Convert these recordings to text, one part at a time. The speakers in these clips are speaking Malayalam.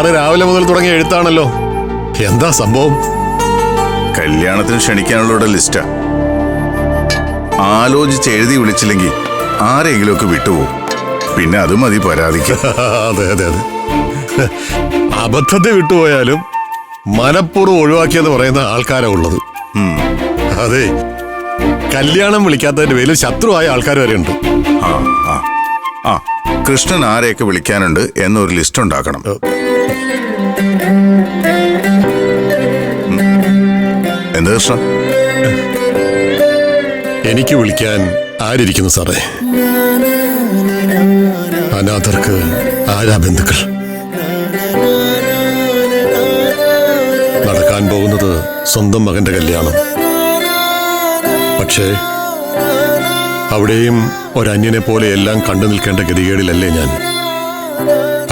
ഇന്നലെ രാവിലെ മുതൽ തുടങ്ങിയ എഴുത്താണല്ലോ. എന്താ സംഭവം? കല്യാണത്തിന് ക്ഷണിക്കാനുള്ള ലിസ്റ്റാ. ആലോചിച്ച് എഴുതി വിളിച്ചില്ലെങ്കിൽ ആരെങ്കിലുമൊക്കെ വിട്ടുപോകും. പിന്നെ അത് മതി പരാതിക്ക്. അതെ അതെ അതെ, അബദ്ധത്തെ വിട്ടുപോയാലും മനഃപൂർവ്വം ഒഴിവാക്കിയെന്ന് പറയുന്ന ആൾക്കാരാ ഉള്ളത്. അതെ, കല്യാണം വിളിക്കാത്തതിന്റെ പേരിൽ ശത്രുവായ ആൾക്കാർ വരെ ഉണ്ട്. കൃഷ്ണൻ ആരെയൊക്കെ വിളിക്കാനുണ്ട് എന്നൊരു ലിസ്റ്റ് ഉണ്ടാക്കണം. എന്താ കൃഷ്ണ? എനിക്ക് വിളിക്കാൻ ആരിയിരിക്കുന്നു സാറേ? അനാഥർക്ക് ആരാ ബന്ധുക്കൾ? നടക്കാൻ പോകുന്നത് സ്വന്തം മകന്റെ കല്യാണം. പക്ഷേ അവിടെയും ഒരന്യനെ പോലെ എല്ലാം കണ്ടു നിൽക്കേണ്ട ഗതികേടിലല്ലേ ഞാൻ.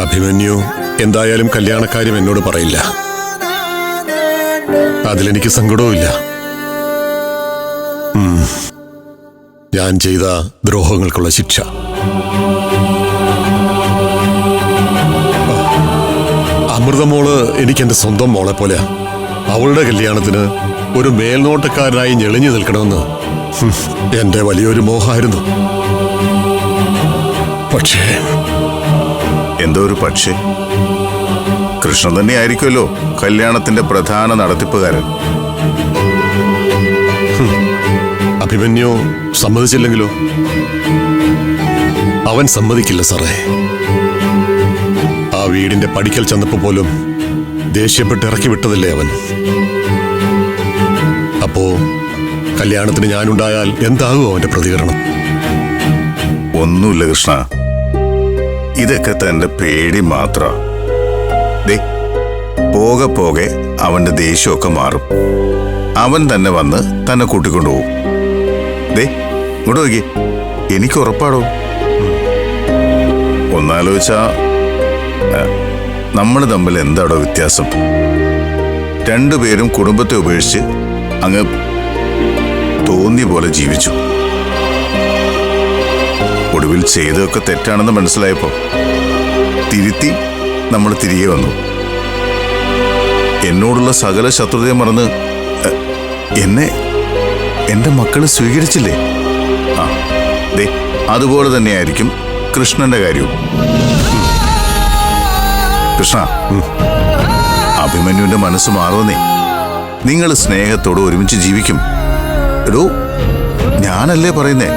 അഭിമന്യു എന്തായാലും കല്യാണക്കാര്യം എന്നോട് പറയില്ല. അതിലെനിക്ക് സങ്കടവുമില്ല. ഞാൻ ചെയ്ത ദ്രോഹങ്ങൾക്കുള്ള ശിക്ഷ. അമൃതമോള് എനിക്കെന്റെ സ്വന്തം മോളെ പോലെയാ. അവളുടെ കല്യാണത്തിന് ഒരു മേൽനോട്ടക്കാരനായി ഞെളിഞ്ഞു നിൽക്കണമെന്ന് എന്റെ വലിയൊരു മോഹമായിരുന്നു. പക്ഷേ എന്തോ ഒരു പക്ഷേ, കൃഷ്ണൻ തന്നെ ആയിരിക്കുമല്ലോ കല്യാണത്തിന്റെ പ്രധാന നടത്തിപ്പുകാരൻ. അഭിമന്യു സമ്മതിച്ചില്ലെങ്കിലോ? അവൻ സമ്മതിക്കില്ല സാറേ. ആ വീടിന്റെ പടിക്കൽ ചെന്നപ്പോ പോലും ദേഷ്യപ്പെട്ട് ഇറക്കി വിട്ടതല്ലേ അവൻ. അപ്പോ കല്യാണത്തിന് ഞാനുണ്ടായാൽ എന്താകും അവന്റെ പ്രതികരണം? ഒന്നുമില്ല കൃഷ്ണ, ഇതൊക്കെ തന്റെ പേടി മാത്ര. പോകെ പോകെ അവന്റെ ദേഷ്യമൊക്കെ മാറും. അവൻ തന്നെ വന്ന് തന്നെ കൂട്ടിക്കൊണ്ടുപോകും. ഇങ്ങോട്ട് നോക്കി, എനിക്ക് ഉറപ്പാടോ. ഒന്നാലോചിച്ചാ നമ്മൾ തമ്മിൽ എന്താടോ വ്യത്യാസം? രണ്ടുപേരും കുടുംബത്തെ ഉപേക്ഷിച്ച് അങ്ങ് തോന്നിയ പോലെ ജീവിച്ചു. ഒടുവിൽ ചെയ്തതൊക്കെ തെറ്റാണെന്ന് മനസ്സിലായപ്പോ തിരുത്തി നമ്മൾ തിരികെ വന്നു. എന്നോടുള്ള സകല ശത്രുതയും മറന്ന് എന്നെ എന്റെ മക്കള് സ്വീകരിച്ചില്ലേ? അതുപോലെ തന്നെയായിരിക്കും കൃഷ്ണന്റെ കാര്യവും. കൃഷ്ണ, അഭിമന്യുവിന്റെ മനസ്സ് മാറുന്നേ. നിങ്ങൾ സ്നേഹത്തോട് ഒരുമിച്ച് ജീവിക്കും. എടോ, ഞാനല്ലേ പറയുന്നേ.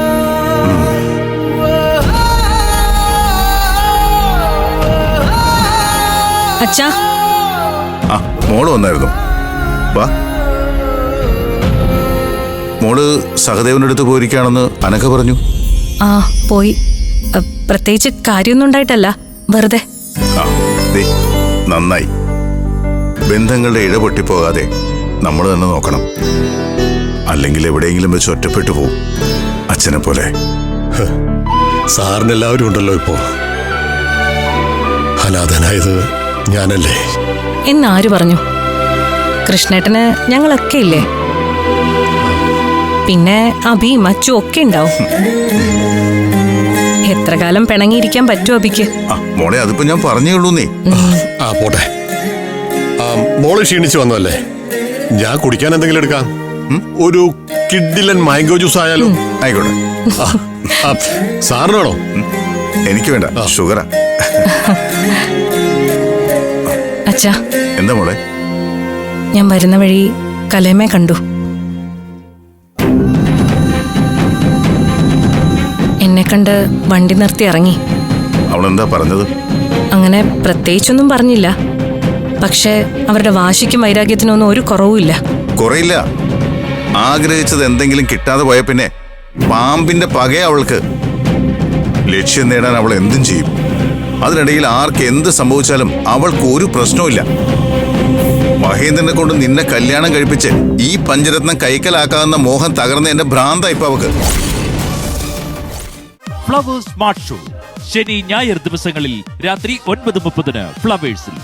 അച്ഛാ, മോള് വന്നായിരുന്നു. വാ. മോള് സഹദേവന്റെ അടുത്ത് പോയിരിക്കുകയാണെന്ന് അനഘ പറഞ്ഞു. പോയി. പ്രത്യേകിച്ച് കാര്യമൊന്നും ഉണ്ടായിട്ടല്ല, വെറുതെ. നന്നായി. ബന്ധങ്ങളുടെ ഇടപൊട്ടിപ്പോകാതെ നമ്മൾ തന്നെ നോക്കണം. അല്ലെങ്കിൽ എവിടെയെങ്കിലും വെച്ച് ഒറ്റപ്പെട്ടു പോവും, അച്ഛനെ പോലെ. സാറിന് എല്ലാവരും ഉണ്ടല്ലോ ഇപ്പോ. അനാഥനായത് ഞാനല്ലേ? എന്നാര് പറഞ്ഞു? കൃഷ്ണേട്ടന് ഞങ്ങളൊക്കെ ഇല്ലേ? പിന്നെ അബി മച്ചു ഒക്കെ ഉണ്ടാവും. എത്ര കാലം പിണങ്ങിയിരിക്കാൻ പറ്റുമോ അബിക്ക്? മോളെ, അതിപ്പോ ഞാൻ പറഞ്ഞേ ഉള്ളൂ. നീ പോട്ടെ. മോള് ക്ഷീണിച്ചു വന്നല്ലേ? ഞാൻ കുടിക്കാൻ എന്തെങ്കിലും എടുക്കാം. ഒരു കിഡിലൻ മാംഗോ ജ്യൂസ് ആയാലോ? ആയിക്കോട്ടെ. സാറിനാണോ? എനിക്ക് വേണ്ട, ഷുഗറാ. അച്ഛാ, എന്താ മോളെ? ഞാൻ വരുന്ന വഴി കലേമയെ കണ്ടു. എന്നെ കണ്ട് വണ്ടി നിർത്തി ഇറങ്ങി. അവളെന്താ പറഞ്ഞത്? അങ്ങനെ പ്രത്യേകിച്ചൊന്നും പറഞ്ഞില്ല. പക്ഷെ അവരുടെ വാശിക്കും വൈരാഗ്യത്തിനൊന്നും ഒരു കുറവുമില്ല. കുറയില്ല. ആഗ്രഹിച്ചത് എന്തെങ്കിലും കിട്ടാതെ പോയ പിന്നെ പാമ്പിന്റെ പകയ അവൾക്ക്. ലക്ഷ്യം നേടാൻ അവൾ എന്തും ചെയ്യും. അതിനിടയിൽ ആർക്ക് എന്ത് സംഭവിച്ചാലും അവൾക്ക് ഒരു പ്രശ്നവുമില്ല. മഹേന്ദ്രനെ കൊണ്ട് നിന്നെ കല്യാണം കഴിപ്പിച്ച് ഈ പഞ്ചരത്നം കൈക്കലാക്കാവുന്ന മോഹം തകർന്ന എന്റെ ഭ്രാന്ത ഇപ്പൊ അവക്ക്. ഫ്ലവേഴ്സ് സ്മാർട്ട് ഷോ ശനി ഞായർ ദിവസങ്ങളിൽ രാത്രി 9:30 ഫ്ലവേഴ്സിൽ.